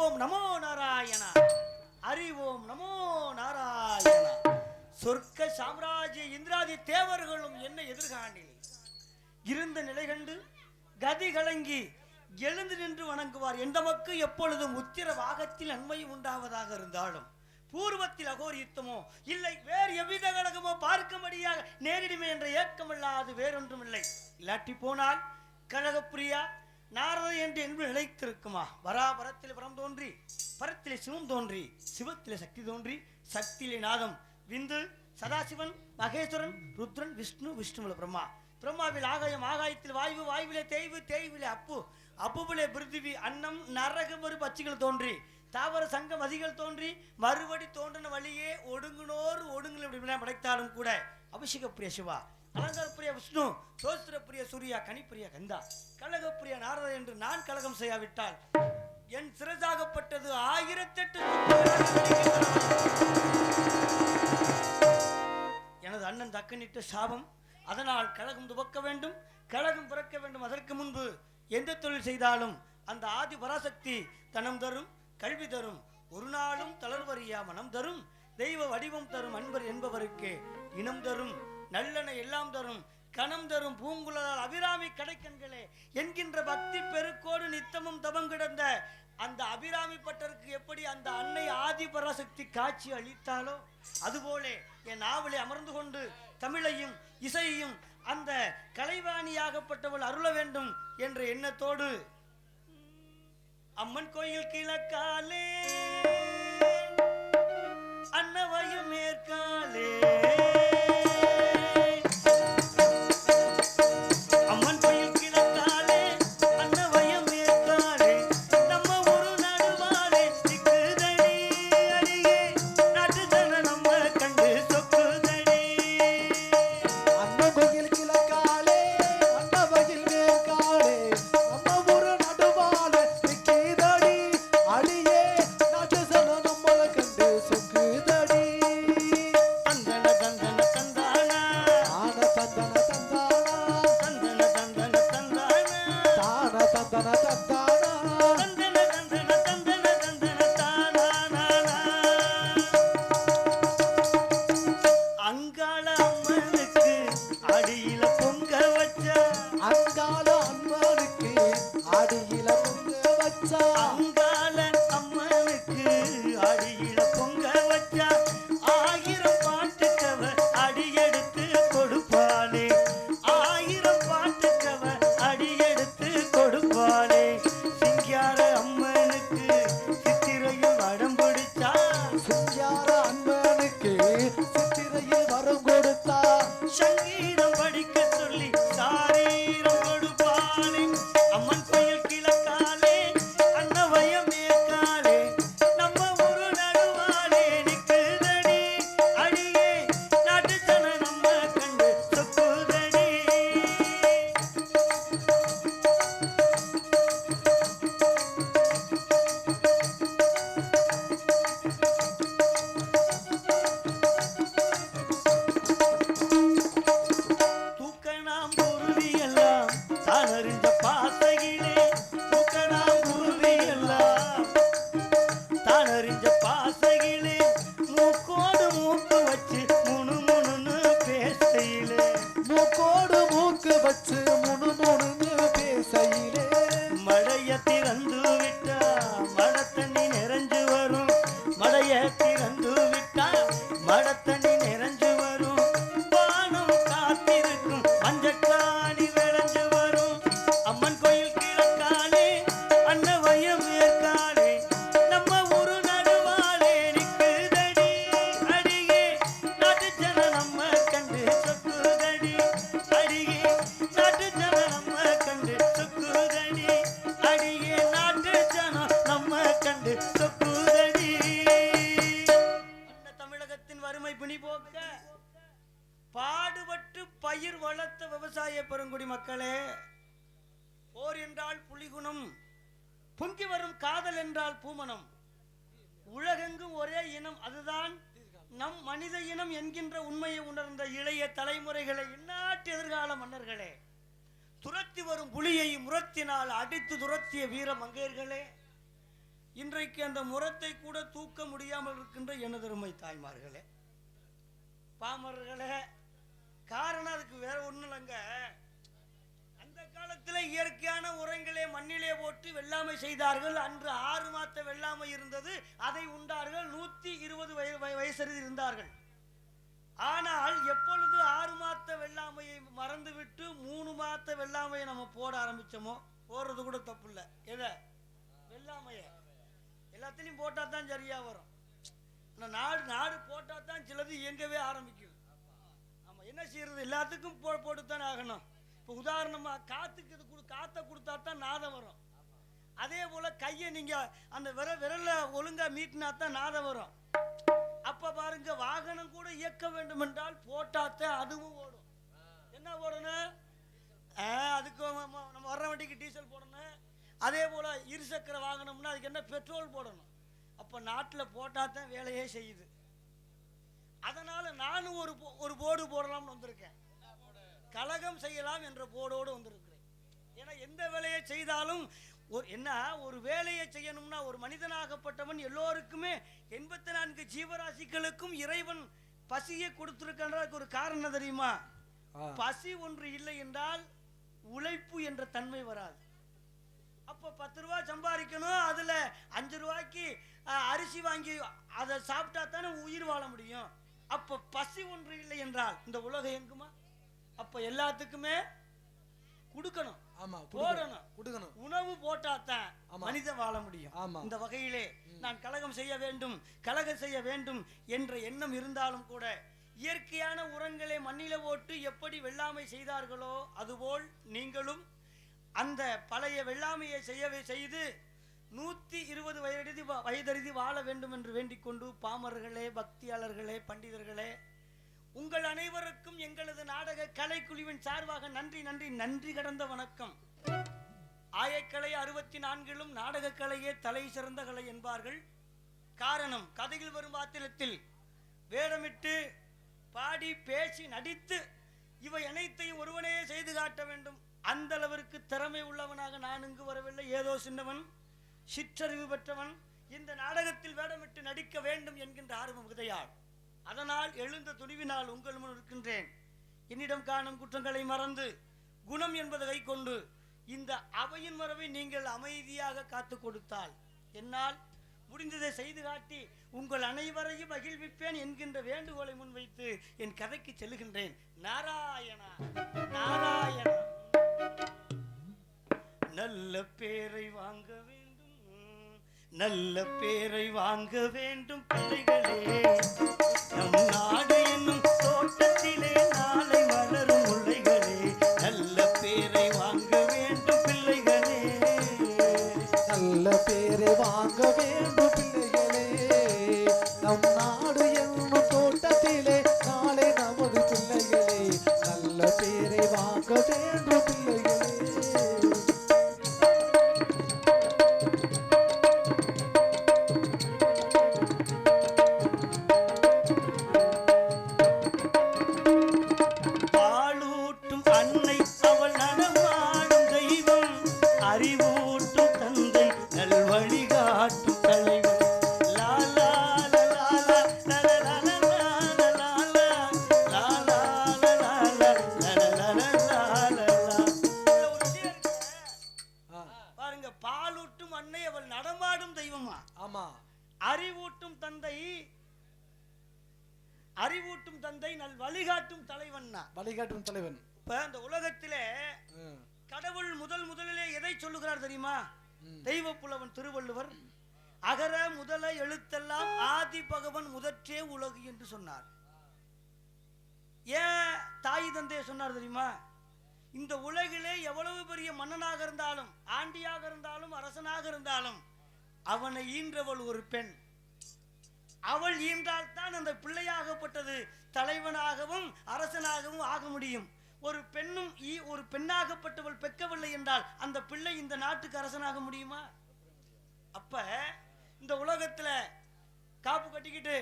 அறிவோம் நமோ நாராயணா, அறிவோம் நமோ நாராயணா. சொர்க்க சாம்ராஜ்ய இந்திராதி தேவர்களும் என்ன எதிர்காணில் இருந்த நிலை கண்டு கதி கலங்கி எழுந்து நின்று வணங்குவார். எந்த மக்கள் எப்பொழுதும் உத்திர வாகத்தில் நன்மையும் உண்டாவதாக இருந்தாலும் பூர்வத்தில் அகோரியுத்தமோ இல்லை வேறு எவ்வித கழகமோ பார்க்கும்படியாக நேரிடுமே என்ற ஏக்கமில்லாது வேறொன்றும் இல்லை. இல்லாட்டி போனால் கழகப்பிரியா நாரத என்று என்பது நிலைத்திருக்குமா? வராபரத்தில் வரம் தோன்றி பரத்திலே சிவம் தோன்றி சிவத்திலே சக்தி தோன்றி சக்தியிலே நாதம் விந்து சதாசிவன் மகேஸ்வரன் ருத்ரன் விஷ்ணு விஷ்ணுவில பிரம்மா பிரம்மாவில் ஆகாயம் ஆகாயத்தில் வாயு வாயுவிலே தேய்வு தேய்விலே அப்பு அப்புவிலே பிருத்திவி அன்னம் நரகம் ஒரு பட்சிகள் தோன்றி தாவர சங்கம் அதிகள் தோன்றி மறுபடி தோன்றின வழியே ஒடுங்குனோர் ஒடுங்குல படைத்தாலும் கூட அபிஷேக பிரிய சிவா அலங்கார பிரிய விஷ்ணு சோஸ்திர பிரிய சூர்யா கனிப்பிரிய கந்தா கழகப்பிரிய நாரத என்று நான் கழகம் செய்யாவிட்டால் என் சிறசாகப்பட்டது 1008 எனது அண்ணன் தக்கனிட்ட சாபம். அதனால் கழகம் துவக்க வேண்டும், கழகம் பிறக்க வேண்டும். அதற்கு முன்பு எந்த தொழில் செய்தாலும் அந்த ஆதி பராசக்தி தனம் தரும், கல்வி தரும், ஒரு நாளும் தளர்வறியா மனம் தரும், தெய்வ வடிவம் தரும் அன்பர் என்பவருக்கு இனம் தரும், நல்லென எல்லாம் தரும், கணம் தரும் பூங்குழலால் அபிராமி கடைக்கண்களே என்கின்ற பக்தி பெருக்கோடு நித்தமும் தவம் கிடந்த அந்த அபிராமி பட்டருக்கு எப்படி அந்த அன்னை ஆதி பராசக்தி காட்சி அளித்தாலோ அதுபோல என் நாவலை அமர்ந்து கொண்டு தமிழையும் இசையையும் அந்த கலைவாணியாகப்பட்டவள் அருள வேண்டும் என்ற எண்ணத்தோடு அம்மன் கோயில் கிழக்காலே அன்னவயம் மேற்காலே பாடுபட்டு பயிர் வளர்த்த விவசாய பெருங்குடி மக்களே, போர் என்றால் புலிகுணம், பொங்கி வரும் காதல் என்றால் பூமணம், உலகெங்கும் ஒரே இனம், அதுதான் நம் மனித இனம் என்கின்ற உண்மையை உணர்ந்த இளைய தலைமுறைகளை, இந்நாட்டு எதிர்கால மன்னர்களே, துரத்தி வரும் புலியை முரத்தினால் அடித்து துரத்திய வீர மங்கையர்களே, இன்றைக்கு அந்த முறத்தை கூட தூக்க முடியாமல் இருக்கின்ற எனதருமை தாய்மார்களே, பாமரர்களே, காரணம் அதுக்கு வேற ஒண்ணும் இல்லைங்க. அந்த காலத்தில் இயற்கையான உரங்களே மண்ணிலே போட்டு வெள்ளாமை செய்தார்கள். அன்று 6 மாத வெள்ளாமை இருந்தது, அதை உண்டார்கள். 120 வயசு இருந்தார்கள். ஆனால் எப்பொழுது 6 மாத வெள்ளாமையை மறந்துவிட்டு 3 மாத வெள்ளாமையை நம்ம போட ஆரம்பிச்சோமோ, போடுறது கூட தப்பு இல்லை, எதை வெள்ளாமைய எல்லாத்திலையும் போட்டா தான் சரியா வரும். நாடு நாடு போட்டா தான் சிலது இயங்கவே ஆரம்பிக்கும். ஆமா, என்ன செய்யறது, எல்லாத்துக்கும் போட்டுத்தானே ஆகணும். இப்போ உதாரணமா காத்துக்கு காத்த கொடுத்தா தான் நாதம் வரும். அதே போல கையை நீங்க அந்த விரல்ல ஒழுங்கா மீட்டினா தான் நாதம் வரும். அப்ப பாருங்க, வாகனம் கூட இயக்க வேண்டும் என்றால் போட்டாத்தான் அதுவும் ஓடும். என்ன போடணும், அதுக்கு நம்ம வர்ற வண்டிக்கு டீசல் போடணும். அதே போல இருசக்கர வாகனம்னா அதுக்கு என்ன பெட்ரோல் போடணும். அப்ப நாட்டில் போட்டாதான் வேலையே செய்யுது. அதனால நானும் ஒரு போர்டு போடலாம்னு வந்திருக்கேன். கலகம் செய்யலாம் என்ற போர்டோடு வந்திருக்கிறேன். ஏன்னா எந்த வேலையை செய்தாலும் ஒரு வேலையை செய்யணும்னா ஒரு மனிதனாகப்பட்டவன் எல்லோருக்குமே 84 ஜீவராசிகளுக்கும் இறைவன் பசியை கொடுத்திருக்கின்றதுக்கு ஒரு காரணம் தெரியுமா? பசி ஒன்று இல்லை என்றால் உழைப்பு என்ற தன்மை வராது. அப்போ 10 ரூபாய் சம்பாதிக்கணும், அதுல 5 ரூபாய்க்கு அரிசி வாங்கி அதை சாப்பிட்டா தானே உயிர் வாழ முடியும். அப்ப பசி ஒன்று இல்லை என்றால் இந்த உலகம் எங்குமா? அப்ப எல்லாத்துக்குமே கொடுக்கணும், போடணும், உணவு போட்டாத்தான் மனிதன் வாழ முடியும். இந்த வகையிலே நான் கலகம் செய்ய வேண்டும், கலகம் செய்ய வேண்டும் என்ற எண்ணம் இருந்தாலும் கூட இயற்கையான உரங்களை மண்ணில போட்டு எப்படி வெள்ளாமை செய்தார்களோ அதுபோல் நீங்களும் அந்த பழைய வெள்ளாமையை செய்து 120 வயதறிதி வாழ வேண்டும் என்று வேண்டிக் கொண்டு, பாமரர்களே, பக்தியாளர்களே, பண்டிதர்களே, உங்கள் அனைவருக்கும் எங்களது நாடக கலைக்குழுவின் சார்பாக நன்றி நன்றி நன்றி கடந்த வணக்கம். ஆயக்கலை 64லும் நாடக கலையே தலை சிறந்த கலை என்பார்கள். காரணம், கதையில் வரும் பாத்திரத்தில் வேடமிட்டு பாடி பேசி நடித்து இவை அனைத்தையும் ஒருவனே செய்து காட்ட வேண்டும். அந்த அளவிற்கு திறமை உள்ளவனாக நான் இங்கு வரவில்லை. ஏதோ சின்னவன், சிற்றறிவு பெற்றவன், இந்த நாடகத்தில் வேடமிட்டு நடிக்க வேண்டும் என்கின்ற ஆர்வம் உதயாள். அதனால் எழுந்த துணிவினால் உங்கள் முன் இருக்கின்றேன். என்னிடம் காணும் குற்றங்களை மறந்து குணம் என்பதை கை கொண்டு இந்த அவையின் மரபை நீங்கள் அமைதியாக காத்து கொடுத்தால் என்னால் முடிந்ததை செய்து காட்டி உங்கள் அனைவரையும் மகிழ்விப்பேன் என்கின்ற வேண்டுகோளை முன்வைத்து என் கதைக்கு செல்லுகின்றேன். நாராயணா நாராயணா. நல்ல பேரை வாங்க வேண்டும், நல்ல பேரை வாங்க வேண்டும் பிள்ளைகளே. நம் நாடு என்னும் தோட்டத்திலே நாளை மலரும் முல்லைகளே. நல்ல பேரை வாங்க வேண்டும் பிள்ளைகளே, நல்ல பேரை வாங்க வேண்டும் பிள்ளைகளே. நம் நாடு என்னும் தோட்டத்திலே நாளை நமது பிள்ளைகளே. நல்ல பேரை வாங்க வேண்டும் பிள்ளைகளே. அறிவூட்டும் தந்தை நல் வழிகாட்டும் தலைவன். இப்ப இந்த உலகத்திலே கடவுள் முதலிலே எதை சொல்லுகிறார் தெரியுமா? தெய்வ புலவன் திருவள்ளுவர் அகர முதல எழுத்தெல்லாம் ஆதி பகவன் முதற்றே உலகு என்று சொன்னார். ஏன் தாய் தந்தையை சொன்னார் தெரியுமா? இந்த உலகிலே எவ்வளவு பெரிய மன்னனாக இருந்தாலும், ஆண்டியாக இருந்தாலும், அரசனாக இருந்தாலும் அவனை ஈன்றவள் ஒரு பெண். அவள் ஈன்றால் தான் அந்த பிள்ளையாகப்பட்டது தலைவனாகவும் அரசனாகவும் ஆக முடியும். ஒரு பெண்ணாகப்பட்டவள் பெக்கவில்லை என்றால் அந்த பிள்ளை இந்த நாட்டுக்கு அரசனாக முடியுமா? அப்ப இந்த உலகத்துல காப்பு கட்டிக்கிட்டு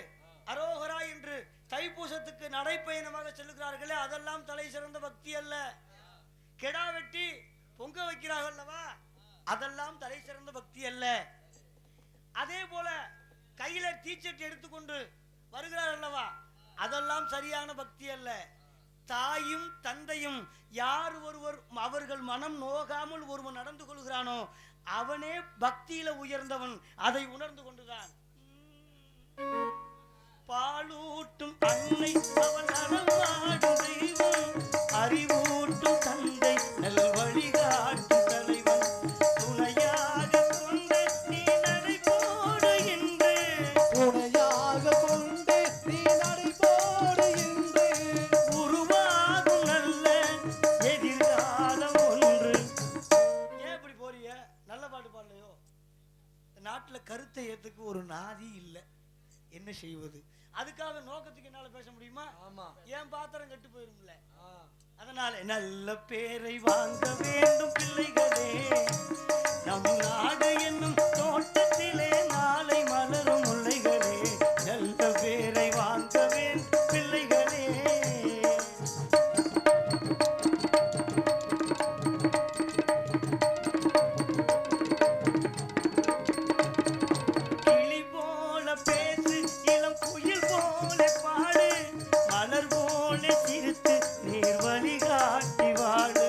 அரோகரா என்று தைப்பூசத்துக்கு நடைப்பயணமாக செல்லுகிறார்களே, அதெல்லாம் தலை சிறந்த பக்தி அல்ல. கெடா வெட்டி பொங்க வைக்கிறார்கள், அதெல்லாம் தலை சிறந்த பக்தி அல்ல. தீச்சட்டி எடுத்துக்கொண்டு வருகிறார் அல்லவா, அதெல்லாம் சரியான பக்தி அல்ல. தாயும் தந்தையும் யார் ஒருவர் அவர்கள் மனம் நோகாமல் ஒருவன் நடந்து கொள்கிறானோ அவனே பக்தியில உயர்ந்தவன். அதை உணர்ந்து கொண்டுதான் பாலூட்டும் அன்னை அவன் நலவாடும் தெய்வம், அறிவூட்டும் தந்தை நல் வழிகாட்டும் தலைவன், துணையாக கொண்டு நீ நடை போடு என்று, துணையாக கொண்டு நீ நடை போடு என்று, உருவாகும் நல்ல எதிர்காலம் ஒன்று. ஏன் இப்படி போறிய? நல்ல பாட்டு பாடலையோ? நாட்டுல கருத்தை ஏத்துக்கு ஒரு நாதி இல்லை, என்ன செய்வது? அதுக்காக நோக்கத்துக்கு என்னால பேச முடியுமா? ஆமா, ஏன் பாத்திரம் கெட்டு போயிரும்ல. அதனால நல்ல பேரை வாங்க வேண்டும் பிள்ளைகளே, நம் நாடு என்னும் தோட்டத்திலே நாளை மலரும் முல்லைகளே, நல்ல பேரை வாங்க வேண்டும் பிள்ளைகளே. கிளி போல பேசு, இளம் குயில் போல பாடு, மலர் போல சிரித்து நீர் வழிகாட்டி வாடு.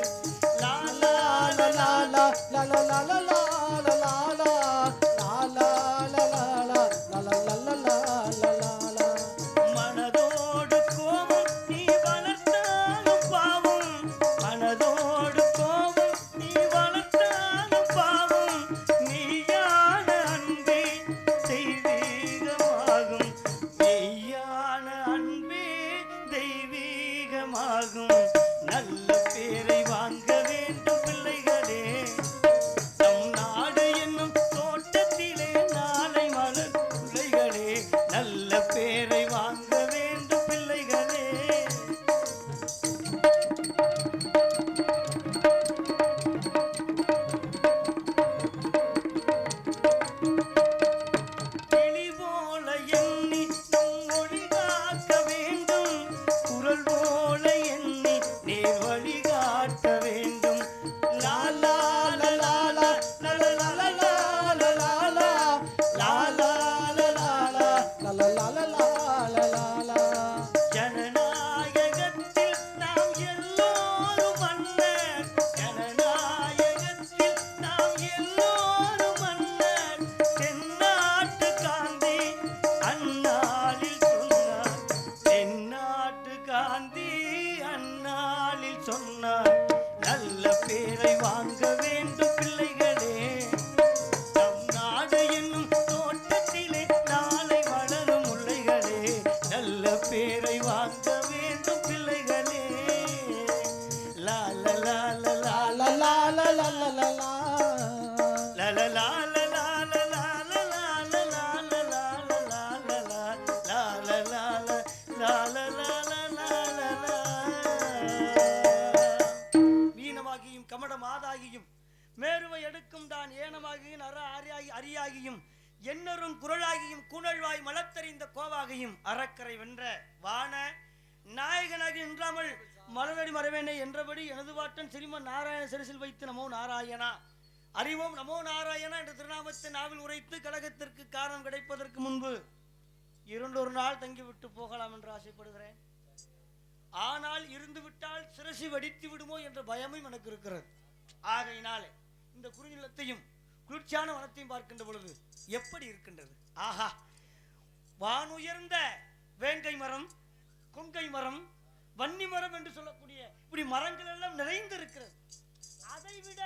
லாலா லாலா லாலா லாலா லாலா லாலா. மனதோடு கோபம் நீ வளர்த்தாலும் பாவம், மனதோடு கோபம் நீ வளர்த்தாலும் பாவம், நீயான அன்பே தெய்வீகமாகும், மெய்யான அன்பே தெய்வீகமாகும். நல்ல பேரை வாங்க வேண்டும் பிள்ளைகளே, நம் நாடு என்னும் தோட்டத்திலே நாளை மலர் பிள்ளைகளே, நல்ல பேரை வாங்க வேண்டும் பிள்ளைகளே. கிளி போல எண்ணி நம் மொழி காக்க வேண்டும், குரல் போல எண்ணி நேர் வழி காட்ட வேண்டும். லாலா லாலா லாலா லாலா லாலா லாலா லாலா. ஜனநாயகத்தில் நாம் எல்லோரும் மன்னர், ஜனநாயகத்தில் நாம் எல்லோரும் மன்னர், தென்னாட்டு காந்தி அந்நாளில் சொன்னார், தென்னாட்டு காந்தி அந்நாளில் சொன்னார். நல்ல பேரை வாங்க வேண்டும் பிள்ளைகளே, நம் நாடு என்னும் தோட்டத்திலே நாளை வளரும் முல்லைகளே, நல்ல பேரை வாங்க வேண்டும் பிள்ளைகளே. லாலா லாலா லாலா லாலா லாலா லாலா மீனமாகியும் கமடமாதாகியும் மேருவை எடுக்கும் தான் ஏனமாகியும் அரியாகியும் எண்ணரும் குரலாகியும் குணழ்வாய் மலத்தறிந்த கோவாகியும் அறக்கரை வென்ற வான நாயகனாகி நின்றாமல் மலரடி மரவேனை என்றபடி எனது வாட்டன் சிறிமன் நாராயண சிரசில் வைத்து நமோ நாராயணா அறிவோம் நமோ நாராயணா என்ற திருநாமத்தை நாவில் உரைத்து கழகத்திற்கு காரணம் கிடைப்பதற்கு முன்பு 2 நாள் தங்கிவிட்டு போகலாம் என்று ஆசைப்படுகிறேன். ஆனால் இருந்து விட்டால் சிரசி வடித்து விடுமோ என்ற பயமும் எனக்கு இருக்கிறது. ஆகையினாலே இந்த குறிநிலத்தையும் குளிர்ச்சியான வனத்தையும் பார்க்கின்ற பொழுது எப்படி இருக்கின்றது? ஆஹா, வானுயர்ந்த வேங்கை மரம், கொங்கை மரம், வன்னி மரம் என்று சொல்லக்கூடிய இப்படி மரங்கள் எல்லாம் நிறைந்து இருக்கிறது. அதை விட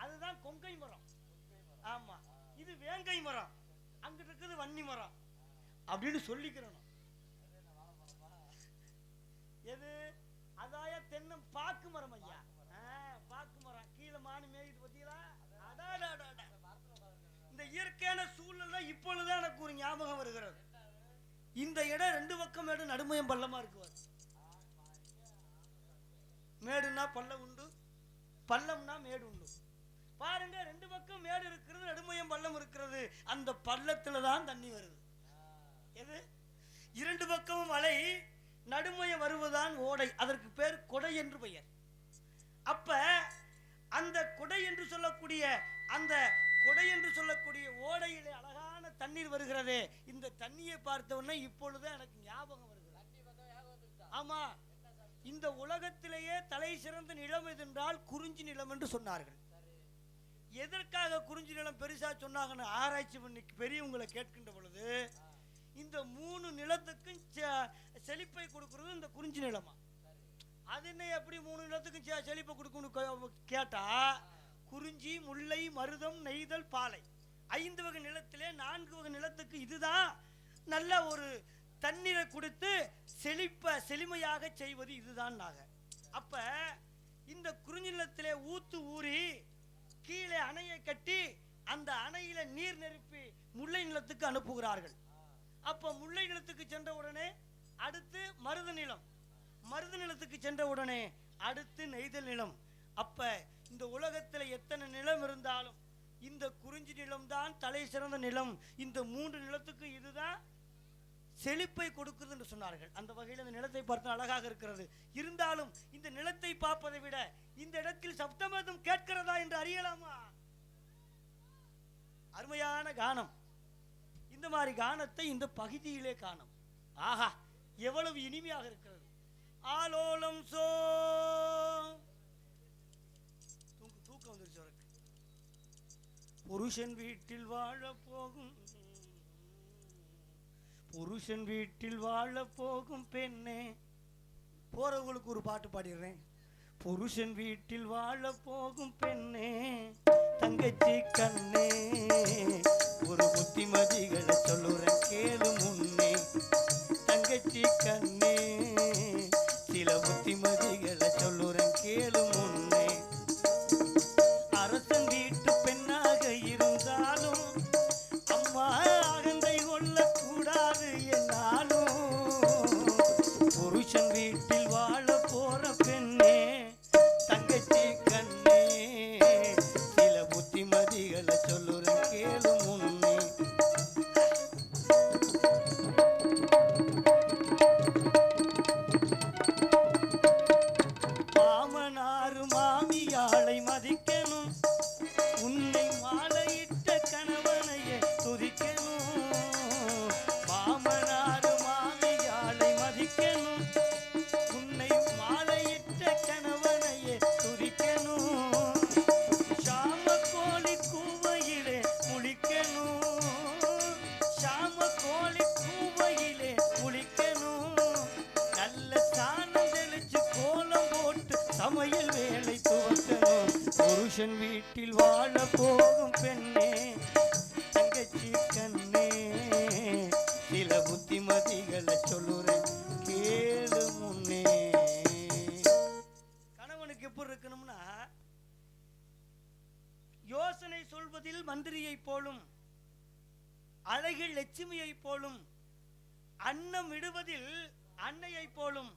அதுதான் கொங்கை மரம். ஆமா, இது வேங்கை மரம், அங்க இருக்குது வன்னி மரம் அப்படின்னு சொல்லிக்கிறோம். எது? அதாய தென்னம் பாக்கு மரம் ஐயா, பாக்கு மரம். கீழே மானு மேய்து பத்தீங்களா? இந்த இயற்கையான சூழ்நிலை இப்பொழுதுதான் எனக்கு ஒரு ஞாபகம் வருகிறது. இந்த இடம் 2 பக்கம் மேடு, நடுமயம் பள்ளமா இருக்குவார். மேடுனா பள்ளம் உண்டு, பள்ளம்னா மேடு உண்டு. பாருங்க, 2 பக்கம் மேடு இருக்கிறது, நடுமயம் பள்ளம் இருக்கிறது. அந்த பள்ளத்துல தான் தண்ணி வருது. எது? 2 பக்கமும் மலை, நடுமயம் வருவதுதான் ஓடை. அதற்கு பேர் கொடை என்று பெயர். அப்ப அந்த கொடை என்று சொல்லக்கூடிய அந்த கொடை என்று சொல்லக்கூடிய ஓடையிலே அழகான தண்ணீர் வருகிறதே, இந்த தண்ணியை பார்த்த உடனே இப்பொழுது எனக்கு ஞாபகம் வருகிறது. ஆமா, இந்த உலகத்திலேயே தலை சிறந்த நிலம் எதென்றால் குறிஞ்சி நிலம் என்று சொன்னார்கள். எதற்காக குறிஞ்சி நிலம் பெருசா சொன்னாங்கன்னு ஆராய்ச்சி பண்ணி பெரியவங்களை கேட்கின்ற பொழுது, இந்த 3 நிலத்துக்கும் செழிப்பை கொடுக்கிறது இந்த குறிஞ்சி நிலமா. அது என்ன எப்படி 3 நிலத்துக்கும் செழிப்பை கொடுக்கணும் கேட்டா, குறிஞ்சி, முல்லை, மருதம், நெய்தல், பாலை 5 வகை நிலத்திலே 4 வகை நிலத்துக்கு இதுதான் நல்ல ஒரு தண்ணீரை கொடுத்து செழிமையாக செய்வது இதுதான். அப்ப இந்த குறிஞ்சி நிலத்திலே ஊத்து ஊறி கீழே அணையை கட்டி அந்த அணையில நீர் நிரப்பி முல்லை நிலத்துக்கு அனுப்புகிறார்கள். அப்ப முல்லை நிலத்துக்கு சென்ற உடனே அடுத்து மருத நிலம், மருத நிலத்துக்கு சென்ற உடனே அடுத்து நெய்தல் நிலம். அப்ப இந்த உலகத்துல எத்தனை நிலம் இருந்தாலும் இந்த குறிஞ்சி நிலம்தான் தலை சிறந்த நிலம். இந்த 3 நிலத்துக்கு இதுதான் செழிப்பை கொடுக்குது என்று சொன்னார்கள். அந்த வகையில் இந்த நிலத்தை பார்த்து அழகாக இருக்கிறது. இருந்தாலும் இந்த நிலத்தை பார்ப்பதை விட இந்த இடத்தில் சப்தமதம் கேட்கிறதா என்று அறியலாமா? அருமையான கானம். இந்த மாதிரி கானத்தை இந்த பகுதியிலே காணும். ஆஹா, எவ்வளவு இனிமையாக இருக்கிறது. ஆலோலம் சோ தூக்கம் வந்துருச்சு. புருஷன் வீட்டில் வாழ போகும், புருஷன் வீட்டில் வாழ போகும் பெண்ணே. போறவங்களுக்கு ஒரு பாட்டு பாடிடுறேன். புருஷன் வீட்டில் வாழ போகும் பெண்ணே, தங்கச்சி கண்ணே, ஒரு புத்திமதிகளை சொல்லுறேன் கேளு முன்னே. தங்கச்சி கண்ணே, சில புத்திமதிகளை சொல்லுறேன் கேளு முன்னே. அரசன் வீட்டு பெண்ணாக இருந்தாலும் அம்மா அகந்தை கொள்ளக்கூடாது என்னாலும், புருஷன் வீட்டில் வாழ போற பெண்ணே, தங்கச்சி கண்ணே, சில புத்திமதிகளை சொல்லுறேன் கேளு முன்னே. மாமனாரு மாமியாளை மதிக்கணும், உன்னை மாலையிட்ட கணவனையே துதிக்கணும். மாமனாரு மாமியாளை மதிக்கணும், உன்னை மாலையிட்ட கணவனையே துதிக்கணும். சாம கோழி கூவையிலே முழிக்கணும், சாம கோழி கூவையிலே முழிக்கணும். நல்ல சாணம் தெளிச்சு கோலம் போட்டு சமையல் வேலை துவக்கணும். புருஷன் வீட்டில் வாழ போகும் பெண்ணே, தங்கச்சி கண்ணே, சில புத்திமதிகளை சொல்லுறேன் கேளு முன்னே. கணவனுக்கு எப்படி இருக்கணும்னா, யோசனை சொல்வதில் மந்திரியை போலும், அழகில் லட்சுமியை போலும், அன்னம் விடுவதில் அன்னையை போலும்,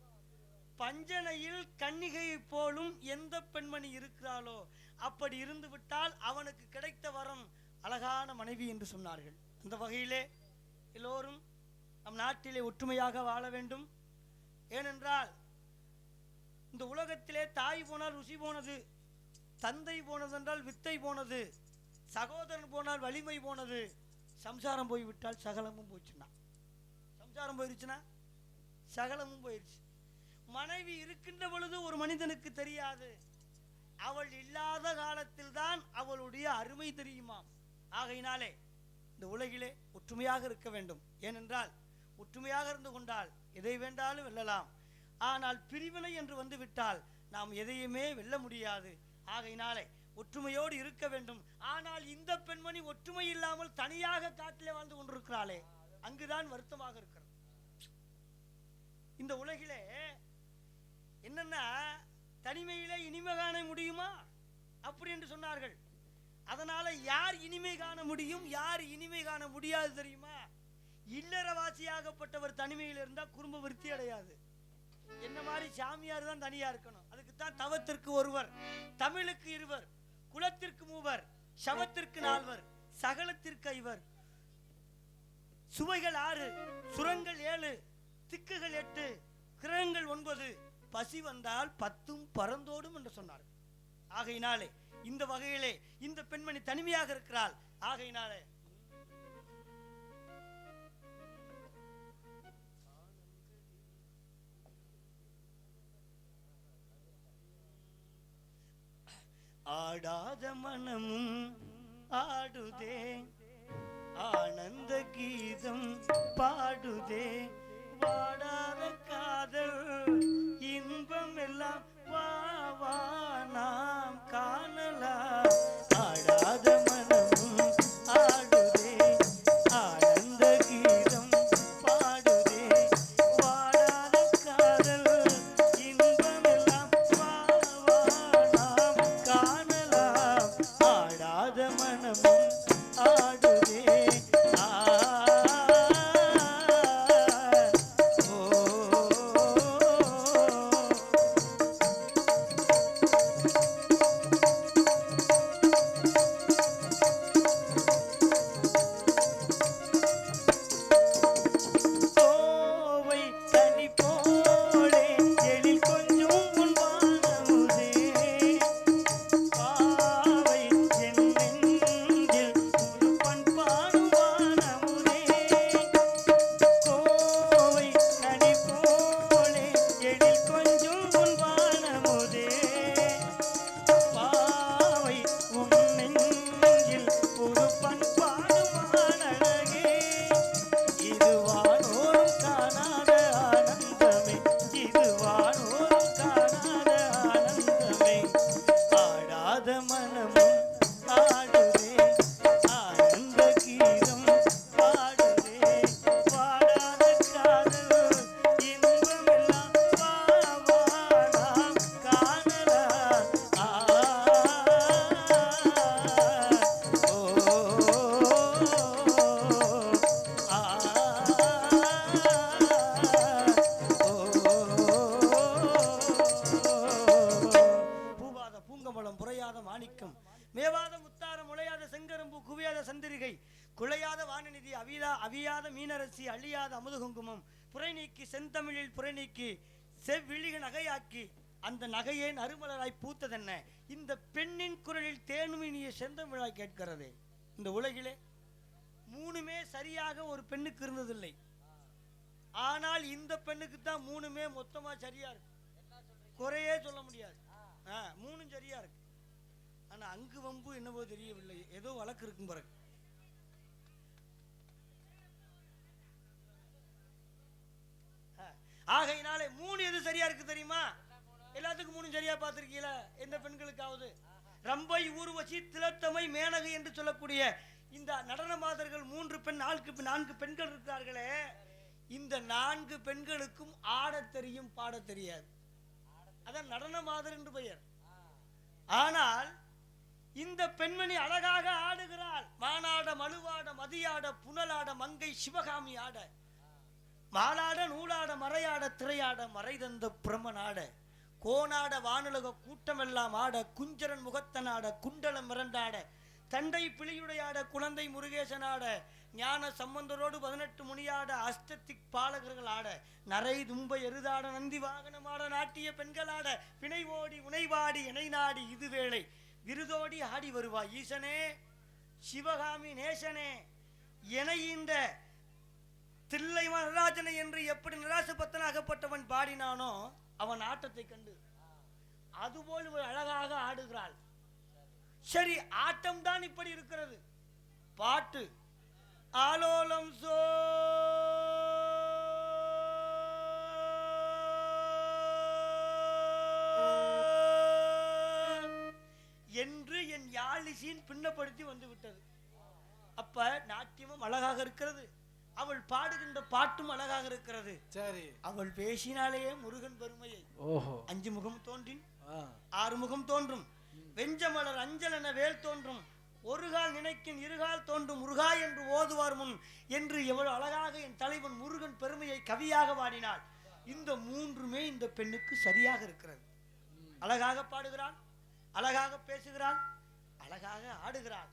பஞ்சனையில் கன்னிகையை போலும் எந்த பெண்மணி இருக்கிறாளோ அப்படி இருந்து விட்டால் அவனுக்கு கிடைத்த வரம் அழகான மனைவி என்று சொன்னார்கள். அந்த வகையிலே எல்லோரும் நம் நாட்டிலே ஒற்றுமையாக வாழ வேண்டும். ஏனென்றால் இந்த உலகத்திலே தாய் போனால் ருசி போனது, தந்தை போனது என்றால் வித்தை போனது, சகோதரன் போனால் வலிமை போனது, சம்சாரம் போய்விட்டால் சகலமும் போயிடுச்சுன்னா, சம்சாரம் போயிடுச்சுன்னா சகலமும் போயிடுச்சு. மனைவி இருக்கின்ற பொழுது ஒரு மனிதனுக்கு தெரியாது, அவள் இல்லாத காலத்தில் தான் அவளுடைய அருமை தெரியுமாம். ஆகையினாலே இந்த உலகிலே ஒற்றுமையாக இருக்க வேண்டும். ஏனென்றால் ஒற்றுமையாக இருந்து கொண்டால் எதை வேண்டாலும் வெல்லலாம். ஆனால் பிரிவினை என்று வந்து விட்டால் நாம் எதையுமே வெல்ல முடியாது. ஆகையினாலே ஒற்றுமையோடு இருக்க வேண்டும். ஆனால் இந்த பெண்மணி ஒற்றுமை இல்லாமல் தனியாக காட்டிலே வாழ்ந்து கொண்டிருக்கிறாளே, அங்குதான் வருத்தமாக இருக்கிறது. இந்த உலகிலே என்னன்னா, தனிமையிலே இனிமை காண முடியுமா அப்படி என்று சொன்னார்கள். அதனால யார் இனிமை காண முடியும், யார் இனிமை காண முடியாது தெரியுமா? இல்லறவாசியாகப்பட்டவர் தனிமையில் இருந்தா குடும்ப விருத்தி அடையாது. என்ன மாதிரி சாமியார் தான் தனியா இருக்கணும். அதுக்கு தான் தவத்திற்கு ஒருவர், தமிழுக்கு இருவர், குலத்திற்கு மூவர், சவத்திற்கு 4, சகலத்திற்கு 5, சுவைகள் 6, சுரங்கள் 7, திக்குகள் 8, கிரகங்கள் 9, பசி வந்தால் 10 பறந்தோடும் என்று சொன்னார். ஆகையினாலே இந்த வகையிலே இந்த பெண்மணி தனிமையாக இருக்கிறாள். ஆகையினாலே ஆடாத மனமும் ஆடுதே, ஆனந்த கீதம் பாடுதே, வாடாத காதல் இன்பம் எல்லாம் வா வா நாம் காணலாம். ஆடாத மனமும் ஆடுதே, ஆனந்த கீதம் பாடுதே, வாடாத காதல் இன்பம் எல்லாம் வா வா நாம் காணலாம். ஆடாத மனமும் ஆடுதே. மேவாத முத்தாரம் முளையாத செங்கரும்பு குவியாத சந்திரிகை குலையாத வானநிதி அவியாத மீனரசி அழியாத அமுதுகுங்குமம் புரை நீக்கி செந்தமிழில் புரை நீக்கி செவ்விழிக நகையாக்கி அந்த நகையே நறுமலராய் பூத்ததென்ன. இந்த பெண்ணின் குரலில் தேனுமினிய செந்தமிழாய் கேட்கிறது. இந்த உலகிலே மூணுமே சரியாக ஒரு பெண்ணுக்கு இருந்ததில்லை. ஆனால் இந்த பெண்ணுக்கு தான் மூணுமே மொத்தமா சரியா இருக்கு. குறையே சொல்ல முடியாது. மூணும் சரியா இருக்கு. ஆனா அங்கு வம்பு என்னவோ தெரியவில்லை, ஏதோ வழக்கு இருக்கும் பிறகு. ஆகையினாலே மூணு எது சரியா இருக்கு தெரியுமா? எல்லாத்துக்கும் மூணு சரியா பார்த்திருக்கீங்களா? எந்த பெண்களுக்காவது? ரம்பை, ஊர்வசி, திலோத்தமை, மேனகை என்று சொல்லக்கூடிய இந்த நடன மாதர்கள் 3 பெண் 4 பெண்கள் இருக்கிறார்களே, இந்த 4 பெண்களுக்கும் ஆடத் தெரியும், பாடத் தெரியாது. அதான் நடன மாதர் என்று பெயர். ஆனால் இந்த பெண்மணி அழகாக ஆடுகிறாள். மானாட, மழுவாட, மதியாட, புனலாட, மங்கை சிவகாமி ஆட, மாலாட, நூலாட, மறையாட, திரையாட, மறைதந்த பிரமனாட, கோனாட, வானுலக கூட்டமெல்லாம் ஆட, குஞ்சரன் முகத்தனாட, குண்டலம் மிரண்டாட, தண்டை பிளியுடையாட, குழந்தை முருகேசனாட, ஞான சம்பந்தரோடு 18 முனியாட, அஷ்டத்திக் பாலகர்கள் ஆட, நரை தும்பை எருதாட, நந்தி வாகனமாட, நாட்டிய பெண்களாட, பிணை ஓடி உனைவாடி இணை நாடி இதுவேளை விருதோடி ஆடி வருவாய் ஈசனே சிவகாமி நேசனே என இந்த தில்லை நடராஜனை என்று எப்படி நிராசபத்தனாகப்பட்டவன் பாடினானோ அவன் ஆட்டத்தை கண்டு அதுபோல் அழகாக ஆடுகிறாள். சரி, ஆட்டம் தான் இப்படி இருக்கிறது. பாட்டு ஆலோலம் சோ என்று என் யாழிசையின் பின்னப்படுத்தி வந்து விட்டது. அப்ப நாட்டியமும் அழகாக இருக்கிறது, அவள் பாடுகின்ற பாட்டும் அழகாக இருக்கிறது. சரி, அவள் பேசினாலேயே முருகன் பெருமையை 5 முகம் தோன்றின் 6 முகம் தோன்றும், வெஞ்சமலர் அஞ்சல் என வேல் தோன்றும், ஒரு கால் நினைக்கின் இருகால் தோன்றும் முருகா என்று ஓதுவார் முன் என்று எவ்வளவு அழகாக என் தலைவன் முருகன் பெருமையை கவியாக பாடினாள். இந்த 3மே இந்த பெண்ணுக்கு சரியாக இருக்கிறது. அழகாக பாடுகிறாள், அழகாக பேசுகிறாள், அழகாக ஆடுகிறாள்.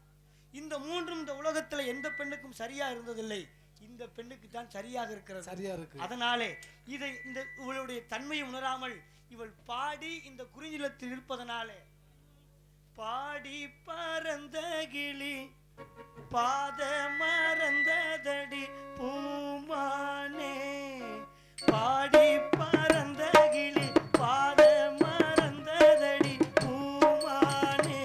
இந்த 3ம் இந்த உலகத்தில் எந்த பெண்ணுக்கும் சரியா இருந்ததில்லை. இந்த பெண்ணுக்கு தான் சரியாக இருக்கிறது, சரியா இருக்கு. அதனாலே இதை இந்த இவளுடைய தன்மையை உணராமல் இவள் பாடி இந்த குறிஞ்சிலத்தில் இருப்பதனாலே பாடி பறந்த கிளி பாத மறந்ததடி பூமானே, பாடி பறந்த கிளி பாத மறந்ததடி பூமானே,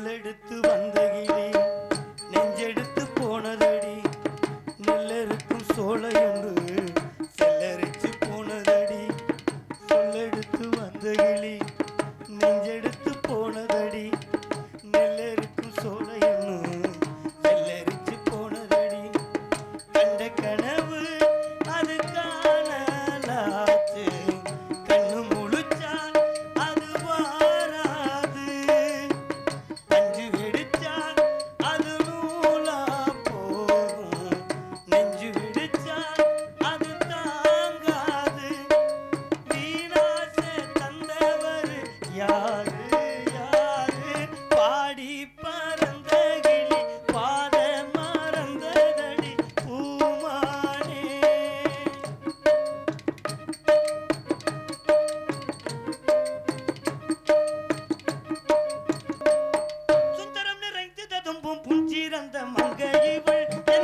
சொல்லெடுத்து